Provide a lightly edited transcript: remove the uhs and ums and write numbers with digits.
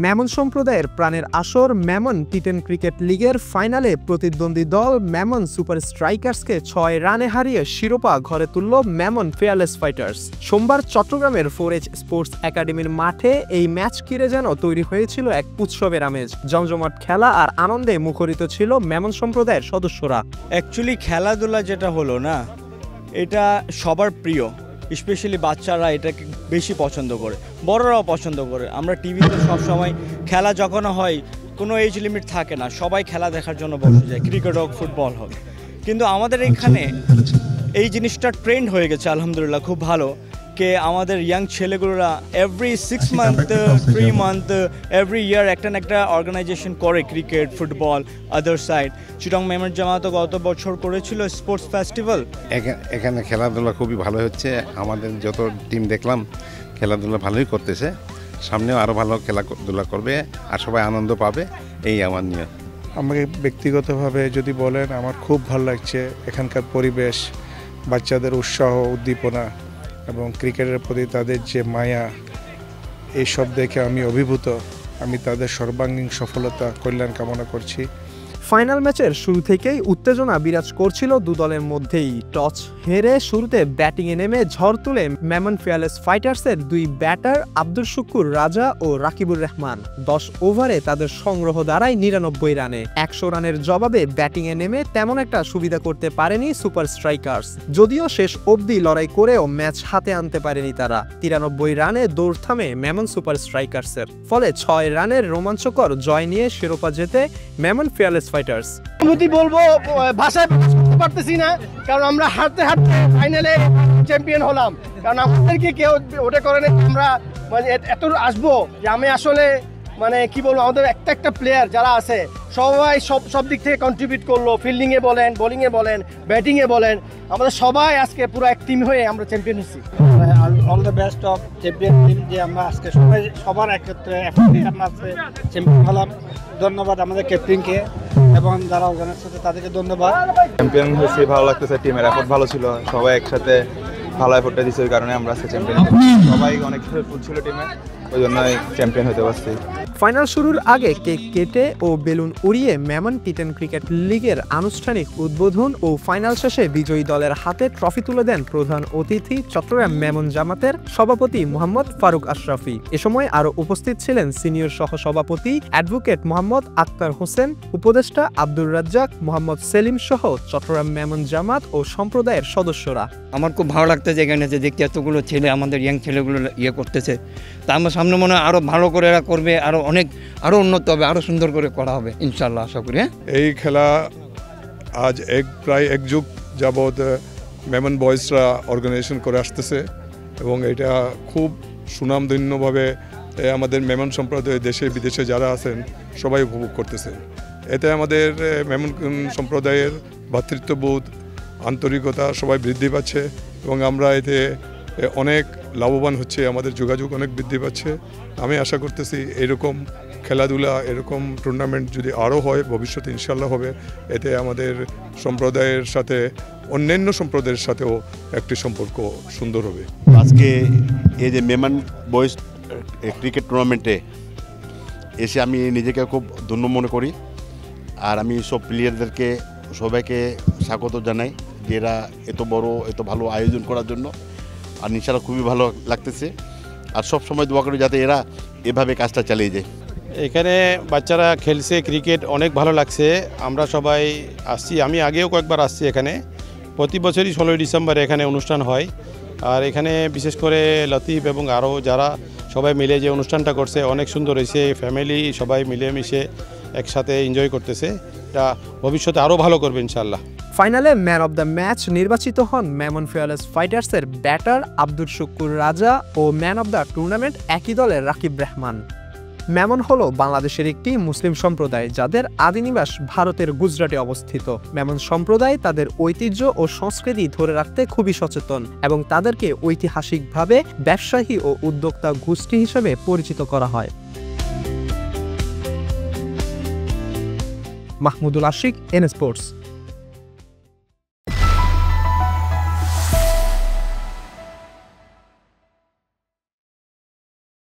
মেমন সম্প্রদায়ের প্রাণের আসর মেমন টি10 ক্রিকেট লিগের ফাইনালে প্রতিদ্বন্দ্বী দল মেমন সুপার স্ট্রাইকার্সকে ৬ রানে হারিয়ে শিরোপা ঘরে তুলল মেমন ফিয়ারলেস ফাইটার্স। সোমবার চট্টগ্রামের 4H স্পোর্টস একাডেমির মাঠে এই ম্যাচ ঘিরে যেন তৈরি হয়েছিল এক উৎসবের আমেজ। জমজমাট খেলা আর আনন্দে মুখরিত ছিল মেমন সম্প্রদায়ের সদস্যরা। অ্যাকচুয়ালি খেলাধুলা যেটা হলো না, এটা সবার প্রিয়, স্পেশালি বাচ্চারা এটাকে বেশি পছন্দ করে, বড়রাও পছন্দ করে। আমরা টিভিতে সবসময় খেলা যখন হয় কোনো এজ লিমিট থাকে না, সবাই খেলা দেখার জন্য বসে যায়, ক্রিকেট হোক ফুটবল হোক। কিন্তু আমাদের এখানে এই জিনিসটা ট্রেন্ড হয়ে গেছে আলহামদুলিল্লাহ, খুব ভালো। কে আমাদের ইয়াং ছেলেগুলোরা every 6 month 3 month every year একটা না একটা অর্গানাইজেশন করে, ক্রিকেট ফুটবল আদার সাইড। চিটং মেমন জামাত গত বছর করেছিল স্পোর্টস ফেস্টিভ্যাল। এখানে খেলাধুলা খুবই ভালো হচ্ছে, আমাদের যত টিম দেখলাম খেলাধুলা ভালোই করতেছে, সামনেও আরও ভালো খেলাধুলা করবে আর সবাই আনন্দ পাবে, এই আমার নিয়ত। আমাকে ব্যক্তিগতভাবে যদি বলেন, আমার খুব ভালো লাগছে এখানকার পরিবেশ, বাচ্চাদের উৎসাহ উদ্দীপনা এবং ক্রিকেটের প্রতি তাদের যে মায়া, এইসব দেখে আমি অভিভূত। আমি তাদের সর্বাঙ্গীন সফলতা কল্যাণ কামনা করছি। ফাইনাল ম্যাচের শুরু থেকেই উত্তেজনা বিরাজ করছিল দু দলের মধ্যেই। টস হেরে শুরুতে ব্যাটিংয়ে নেমে ঝড় তুলে মেমন ফিয়ারলেস ফাইটার্সের দুই ব্যাটার আব্দুল শুকুর রাজা ও রাকিবুর রহমান 10 ওভারে তাদের সংগ্রহ দাঁড়ায় 99 রানে। 100 রানের জবাবে ব্যাটিংয়ে নেমে তেমন একটা সুবিধা করতে পারেনি সুপার স্ট্রাইকার্স। যদিও শেষ অবধি লড়াই করেও ম্যাচ হাতে আনতে পারেনি তারা। 93 রানে দৌড় থামে মেমন সুপার স্ট্রাইকার্সের, ফলে 6 রানের রোমাঞ্চকর জয় নিয়ে শিরোপা জেতে মেমন ফিয়ারলেস ফাইটার্স। অনুভূতি বলবো ভাষায় প্রকাশ করতে পারতেছি না, কারণ আমরা হারতে হারতে ফাইনালে চ্যাম্পিয়ন হলাম। কারণ আমাদেরকে কেউ ওটা করে না, আমরা মানে এত আসবো যে আমি আসলে মানে কি বলবো, আমাদের একটা প্লেয়ার যারা আছে সবাই সব দিক থেকে কন্ট্রিবিউট করলো। ফিল্ডিংয়ে বলেন, বোলিংয়ে বলেন, ব্যাটিংয়ে বলেন, আমাদের সবাই আজকে পুরো এক টিম হয়ে আমরা চ্যাম্পিয়ন হচ্ছি। All the best of champion team, যে আমরা আজকে সবার একত্রে চ্যাম্পিয়ন হলাম। ধন্যবাদ আমাদের ক্যাপ্টেনকে এবং যারা অর্গানাইজ করছে তাদেরকে ধন্যবাদ। চ্যাম্পিয়ন হয়েছে, ভালো লাগতেছে, টিমের এফোর্ট ভালো ছিল, সবাই একসাথে ভালো এফোর্টটা দিচ্ছে, ওই কারণে আমরা আজকে চ্যাম্পিয়ন। সবাই অনেক হেল্পফুল ছিল টিমে, ওই জন্যই চ্যাম্পিয়ন হতে পারছি। ফাইনাল শুরুর আগে কেক কেটে ও বেলুন উড়িয়ে মেমন টি10 ক্রিকেট লিগের আনুষ্ঠানিক উদ্বোধন ও ফাইনাল শেষে বিজয়ী দলের হাতে ট্রফি তুলে দেন প্রধান অতিথি চট্টগ্রাম মেমন জামাতের সভাপতি মোহাম্মদ ফারুক আশরাফি। এ সময় আরও উপস্থিত ছিলেন সিনিয়র সহসভাপতি অ্যাডভোকেট মোহাম্মদ আক্তার হোসেন, উপদেষ্টা আব্দুর রাজ্জাক, মোহাম্মদ সেলিম সহ চট্টগ্রাম মেমন জামাত ও সম্প্রদায়ের সদস্যরা। আমার খুব ভালো লাগতেছে এখানে যে দেখতে এতগুলো ছেলে, আমাদের ইয়াং ছেলেগুলো করতেছে। তা আমার সামনে মনে হয় আরও ভালো করে এরা করবে, আরও উন্নত হবে, আরও সুন্দর করে করা হবে ইনশাল্লাহ, আশা করি। এই খেলা আজ প্রায় এক যুগ যাবৎ মেমন বয়েজরা অর্গানাইজেশন করে আসতেছে এবং এটা খুব সুনামধন্যভাবে আমাদের মেমন সম্প্রদায় দেশে বিদেশে যারা আছেন সবাই উপভোগ করতেছেন। এতে আমাদের মেমন সম্প্রদায়ের ভ্রাতৃত্ববোধ, আন্তরিকতা সবাই বৃদ্ধি পাচ্ছে এবং আমরা এতে অনেক লাভবান হচ্ছে, আমাদের যোগাযোগ অনেক বৃদ্ধি পাচ্ছে। আমি আশা করতেছি এরকম খেলাধুলা, এরকম টুর্নামেন্ট যদি আরও হয় ভবিষ্যতে ইনশাল্লাহ হবে, এতে আমাদের সম্প্রদায়ের সাথে অন্যান্য সম্প্রদায়ের সাথেও একটি সম্পর্ক সুন্দর হবে। আজকে এই যে মেমন বয়েজ ক্রিকেট টুর্নামেন্টে এসে আমি নিজেকে খুব ধন্য মনে করি, আর আমি সব প্লেয়ারদেরকে সবাইকে স্বাগত জানাই যে এরা এত বড় এত ভালো আয়োজন করার জন্য, আর ইনশাল্লাহ খুবই ভালো লাগতেছে। আর সব সময় দোয়া করি যাতে এরা এভাবে কাজটা চালিয়ে যায়। এখানে বাচ্চারা খেলছে ক্রিকেট, অনেক ভালো লাগছে। আমরা সবাই আসছি, আমি আগেও কয়েকবার আসছি এখানে। প্রতি বছরই 16 ডিসেম্বর এখানে অনুষ্ঠান হয়। আর এখানে বিশেষ করে লতিফ এবং আরও যারা সবাই মিলে যে অনুষ্ঠানটা করছে অনেক সুন্দর হয়েছে। ফ্যামিলি সবাই মিলেমিশে একসাথে এনজয় করতেছে, এটা ভবিষ্যতে আরও ভালো করবে ইনশাল্লাহ। ফাইনালে ম্যান অব দ্য ম্যাচ নির্বাচিত হন মেমন ফিয়ারলেস ফাইটার্সের ব্যাটার আব্দুল শুকুর রাজা ও ম্যান অব দ্য টুর্নামেন্ট একই দলের রাকিব রহমান। মেমন হলো বাংলাদেশের একটি মুসলিম সম্প্রদায় যাদের আদিনিবাস ভারতের গুজরাটে অবস্থিত। মেমন সম্প্রদায় তাদের ঐতিহ্য ও সংস্কৃতি ধরে রাখতে খুবই সচেতন এবং তাদেরকে ঐতিহাসিকভাবে ব্যবসায়ী ও উদ্যোক্তা গোষ্ঠী হিসেবে পরিচিত করা হয়। Mahmudul Ashik, N sports.